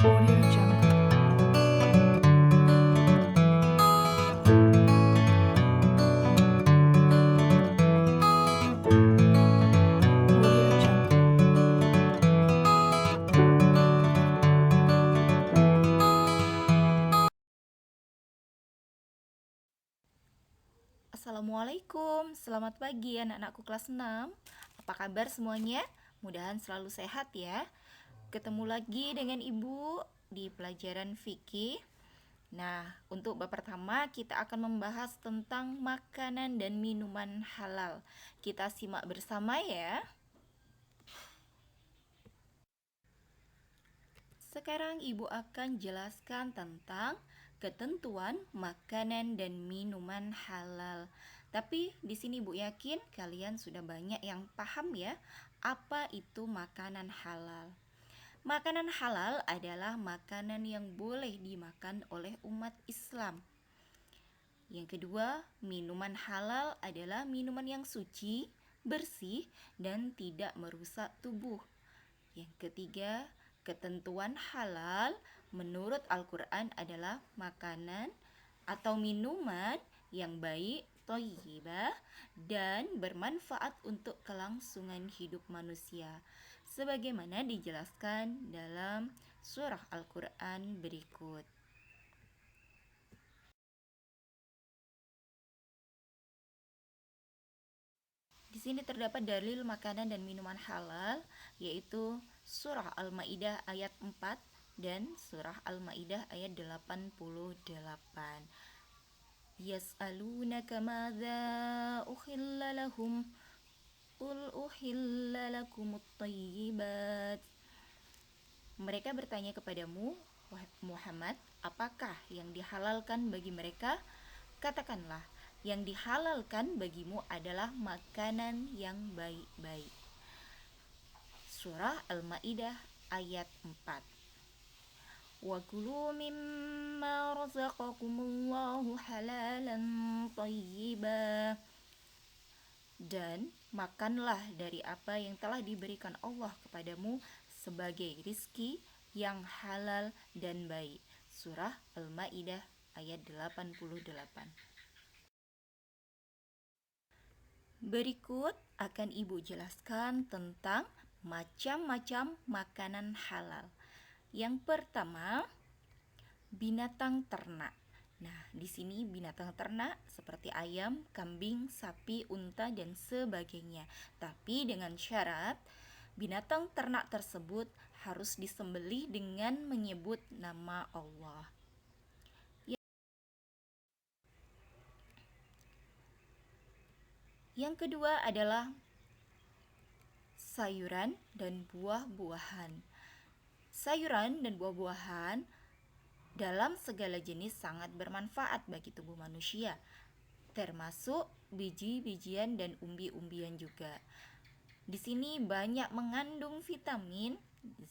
Audio Jungle. Audio Jungle. Assalamualaikum, selamat pagi anak-anakku kelas 6. Apa kabar semuanya? Mudahan selalu sehat ya. Ketemu lagi dengan Ibu di pelajaran fikih. Nah, untuk bab pertama kita akan membahas tentang makanan dan minuman halal. Kita simak bersama ya. Sekarang Ibu akan jelaskan tentang ketentuan makanan dan minuman halal. Tapi di sini Ibu yakin kalian sudah banyak yang paham ya, apa itu makanan halal. Makanan halal adalah makanan yang boleh dimakan oleh umat Islam. Yang kedua, minuman halal adalah minuman yang suci, bersih, dan tidak merusak tubuh. Yang ketiga, ketentuan halal menurut Al-Quran adalah makanan atau minuman yang baik, thayyibah, dan bermanfaat untuk kelangsungan hidup manusia. Sebagaimana dijelaskan dalam surah Al-Quran berikut. Di sini terdapat dalil makanan dan minuman halal, yaitu surah Al-Maidah ayat 4 dan surah Al-Maidah ayat 88. Yas'alunaka madza uhilla lahum qul uhilla lakumut thayyibat. Mereka bertanya kepadamu, Muhammad, apakah yang dihalalkan bagi mereka? Katakanlah, yang dihalalkan bagimu adalah makanan yang baik-baik. Surah Al-Maidah ayat 4. Wa kulu mimma razaqakumullahu halalan thayyiba. Dan makanlah dari apa yang telah diberikan Allah kepadamu sebagai rizki yang halal dan baik. Surah Al-Maidah ayat 88. Berikut akan Ibu jelaskan tentang macam-macam makanan halal. Yang pertama, binatang ternak. Nah, di sini binatang ternak seperti ayam, kambing, sapi, unta, dan sebagainya. Tapi dengan syarat binatang ternak tersebut harus disembelih dengan menyebut nama Allah. Yang kedua adalah sayuran dan buah-buahan. Sayuran dan buah-buahan dalam segala jenis sangat bermanfaat bagi tubuh manusia, termasuk biji-bijian dan umbi-umbian juga. Di sini banyak mengandung vitamin,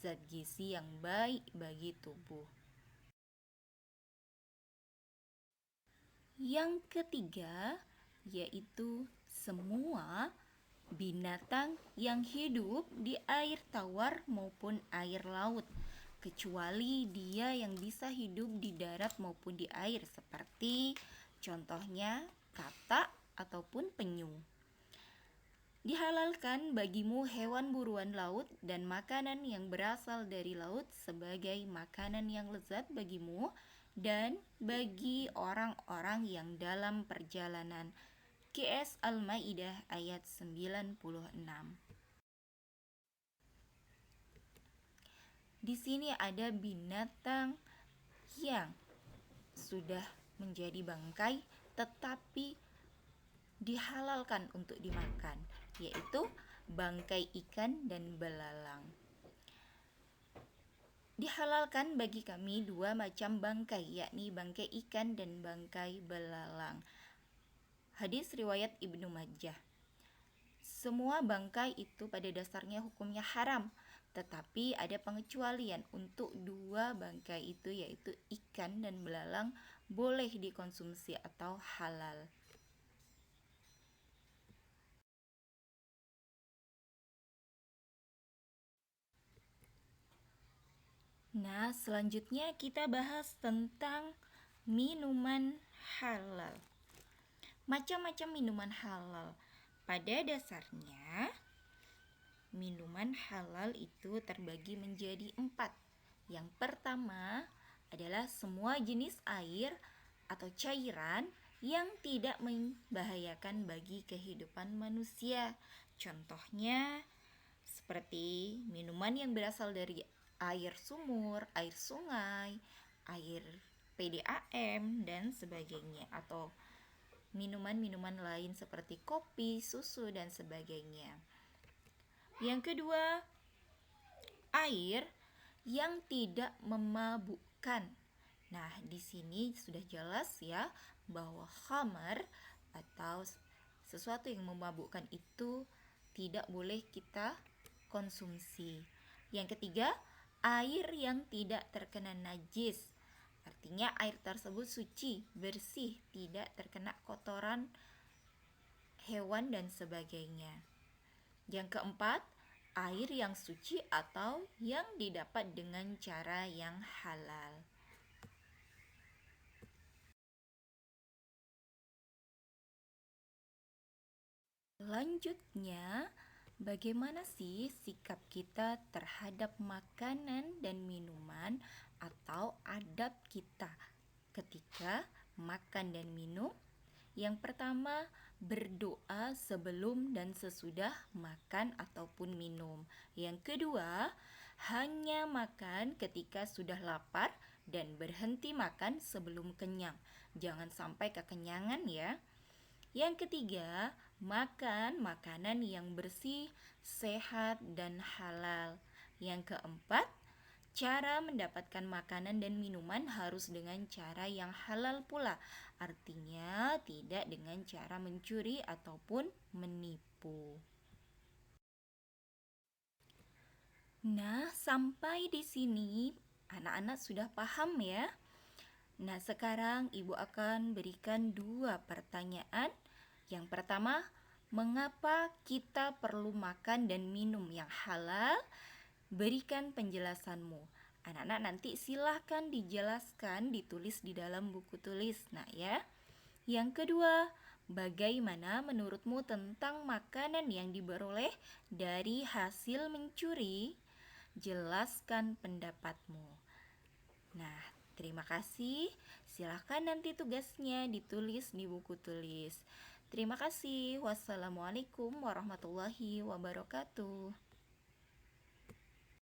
zat gizi yang baik bagi tubuh. Yang ketiga yaitu semua binatang yang hidup di air tawar maupun air laut, kecuali dia yang bisa hidup di darat maupun di air, seperti contohnya katak ataupun penyu. Dihalalkan bagimu hewan buruan laut dan makanan yang berasal dari laut sebagai makanan yang lezat bagimu dan bagi orang-orang yang dalam perjalanan. QS Al-Maidah ayat 96. Di sini ada binatang yang sudah menjadi bangkai tetapi dihalalkan untuk dimakan, yaitu bangkai ikan dan belalang. Dihalalkan bagi kami dua macam bangkai, yakni bangkai ikan dan bangkai belalang. Hadis riwayat Ibnu Majah. Semua bangkai itu pada dasarnya hukumnya haram, tetapi ada pengecualian untuk dua bangkai itu, yaitu ikan dan belalang boleh dikonsumsi atau halal. Nah, selanjutnya kita bahas tentang minuman halal. Macam-macam minuman halal. Pada dasarnya, minuman halal itu terbagi menjadi 4. Yang pertama adalah semua jenis air atau cairan yang tidak membahayakan bagi kehidupan manusia. Contohnya seperti minuman yang berasal dari air sumur, air sungai, air PDAM, dan sebagainya. Atau minuman-minuman lain seperti kopi, susu, dan sebagainya. Yang kedua, air yang tidak memabukkan. Nah, di sini sudah jelas ya bahwa khamar atau sesuatu yang memabukkan itu tidak boleh kita konsumsi. Yang ketiga, air yang tidak terkena najis. Artinya air tersebut suci, bersih, tidak terkena kotoran hewan dan sebagainya. Yang keempat, air yang suci atau yang didapat dengan cara yang halal. Selanjutnya, bagaimana sih sikap kita terhadap makanan dan minuman atau adab kita ketika makan dan minum? Yang pertama, berdoa sebelum dan sesudah makan ataupun minum. Yang kedua, hanya makan ketika sudah lapar dan berhenti makan sebelum kenyang. Jangan sampai kekenyangan ya. Yang ketiga, makan makanan yang bersih, sehat, dan halal. Yang keempat, cara mendapatkan makanan dan minuman harus dengan cara yang halal pula. Artinya tidak dengan cara mencuri ataupun menipu. Nah, sampai di sini anak-anak sudah paham ya. Nah, sekarang Ibu akan berikan 2 pertanyaan. Yang pertama, mengapa kita perlu makan dan minum yang halal? Berikan penjelasanmu. Anak-anak nanti silahkan dijelaskan, ditulis di dalam buku tulis. Nah ya. Yang kedua, bagaimana menurutmu tentang makanan yang diperoleh dari hasil mencuri? Jelaskan pendapatmu. Nah, terima kasih. Silahkan nanti tugasnya ditulis di buku tulis. Terima kasih. Wassalamualaikum warahmatullahi wabarakatuh.